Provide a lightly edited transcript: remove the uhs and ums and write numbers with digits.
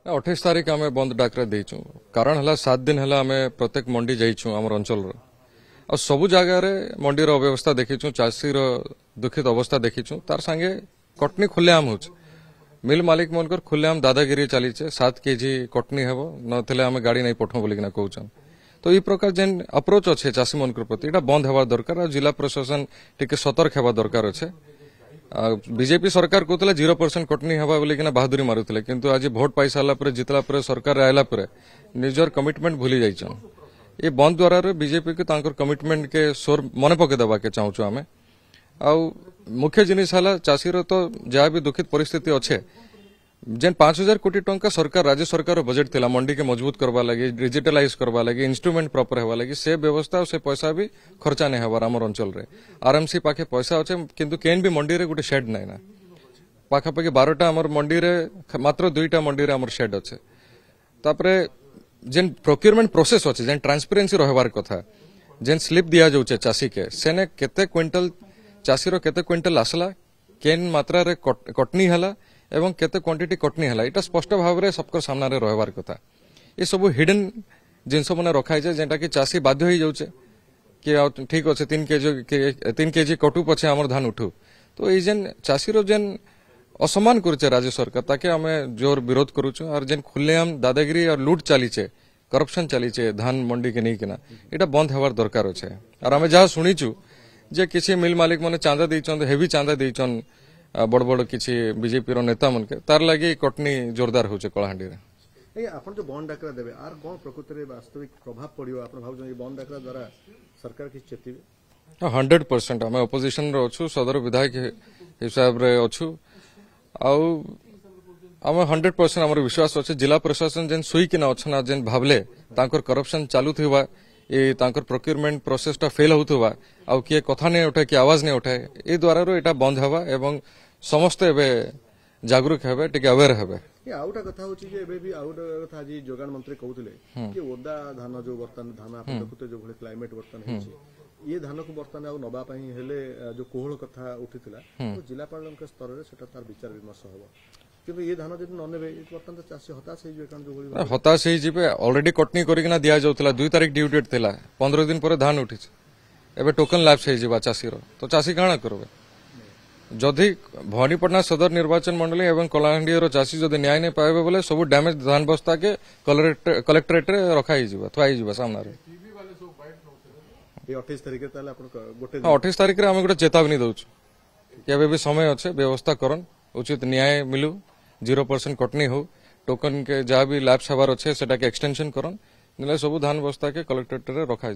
28 तारीख आम बंद डाकरा देचु कारण है 7 दिन है आम प्रत्येक मंडी जाइछू आम अंचल और सबु जगार मंडीर अव्यवस्था देखीचु चाषीर दुखित अवस्था देखीचु तार संगे कटनी खुलेआम हो मिल मालिक मनकर खुलेआम दादागिरी चलीचे 7 केजी कटनी हेब नथिले आम गाड़ी नहीं पठो बोलिकिना कहउछन तो ई प्रकार जेन अप्रोच अच्छे चाषी मन प्रति एटा बंद हेबार दरकार और जिला प्रशासन टिके सतर्क हेबा दरकार अच्छे बीजेपी सरकार कहते 0% कटनी हवा बोलिकिना बहादुरी मारुले किंतु आज भोट पाई सारा पर जितला पर सरकार आयला पर निजर कमिटमेंट भूली जाइछन ये बंद द्वारा बीजेपी के तांकर कमिटमेंट के सोर मन पके देबा के चाहूछु आमे आ मुख्य जिनिस हला चाषीर तो जहाँ भी दुखित परिस्थिति अच्छे जेन 5000 कोटी टंका सरकार राज्य सरकार बजेट थिला मंडी के मजबूत करवा लगी डिजिटलाइज करवा लगी इंस्ट्रूमेंट प्रॉपर हेबा लगी से व्यवस्था और से पैसा भी खर्चा नहीं हेबार आमर अंचल रे आरएमसी पाखे पैसा अच्छे किंतु केन भी मंडी रे गुटे शेड नहीं ना पाखापाखि 12टा आमर मंडी रे मात्र 2टा मंडी रे आमर शेड अच्छे तापरे जेन प्रोक्योरमेंट प्रोसेस अच्छे जेन ट्रांसपेरेंसी रहबार कथा जेन स्लिप दिया जाउचे चासी के सेने केते क्विंटल चासीर केते क्विंटल आसला केन मात्रा रे कटनी हला एवं केते क्वांटिटी कटनी हला इटा स्पष्ट भाव रे सबकर सामना रे रहबार कथा ये सब हिडन जिनस मने रखाई जे जेंटा कि चासी बाध्य होई जाउचे कि ठीक अच्छे 3 केजी कटु पछे हमर धान उठू तो ये जेन चासीर जेन असम्मान करुचे राज्य सरकार ताके आमे जोर विरोध करूछु और जेन खुलेआम दादागिरी और लूट चालीचे करप्शन चालीचे धान मंडी के नहीं किना एटा बंद हेबार दरकार अच्छे और आमे जहाँ शुणीचु जे किसी मिल मालिक माने चांदा देइछन हेवी चांदा देइछन बड़ बड़ किसी बीजेपी नेता मन के तार लगी कटनी जोरदार होचे कलाहांडी रे आपण जो बंद डाकरा देबे आर कोन प्रकृति रे वास्तविक प्रभाव पड़ियो आपण भाव जे बंद डाकरा द्वारा सरकार की चेतिबे 100% हम ऑपोजिशन रे अछु सदर विधायक हिसाब रे अछु आउ हम 100% हमर विश्वास अछि जिला प्रशासन जेन सुई किना अछना जेन भावले तांकर करप्शन चालू थिबा ये तांकर प्रोक्योरमेंट प्रोसेस टा फेल होतुवा आउ किए कथा नहीं उठाए कि आवाज नहीं उठाए ए द्वारा रो एटा बंद हवा एवं समस्त एबे जागरूक हेबे टिके अवेयर हेबे ये आउटा कथा होची जे एबे भी आउटा कथा जी जोगान मंत्री कहउतले कि ओदा धान जो बर्तन धान आपण देखुते जो भले क्लाइमेट बर्तन हेछि ये धान को बर्तन आ नबा पई हेले जो कोहळ कथा उठितिला तो जिलापाल के स्तर रे सेटा तार विचार विमर्श होबो किंतु ये धान जदि न नेबे बर्तन तो चासी हताश हे जे कान जो भली हताश हे जिबे ऑलरेडी कटनी करिकना दिया जाउतला 2 तारिख ड्यू डेट थिला 15 दिन पर धान उठिछ एबे टोकन लैप्स हे जिबा चासीर तो चासी काना करबे जदि भवानीपटना सदर निर्वाचन मंडली एवं कलाहांडी चाषी जदि न्याय नहीं पाइबे बोले सब डैमेज धान बस्ता के कलेक्टरेट रे रखा थुआई सामना रे 28 तारिख ताले आपण गोटे 28 तारिख रे हम गोटे चेतावनी दउछु कि एबे भी समय अच्छे व्यवस्था करन उचित न्याय मिलू 0% कटनी हो टोकन के जहाँ भी लैप्स हबार अच्छे सेटा के एक्सटेंशन करन सब धान बस्ता के कलेक्टरेट रे रखा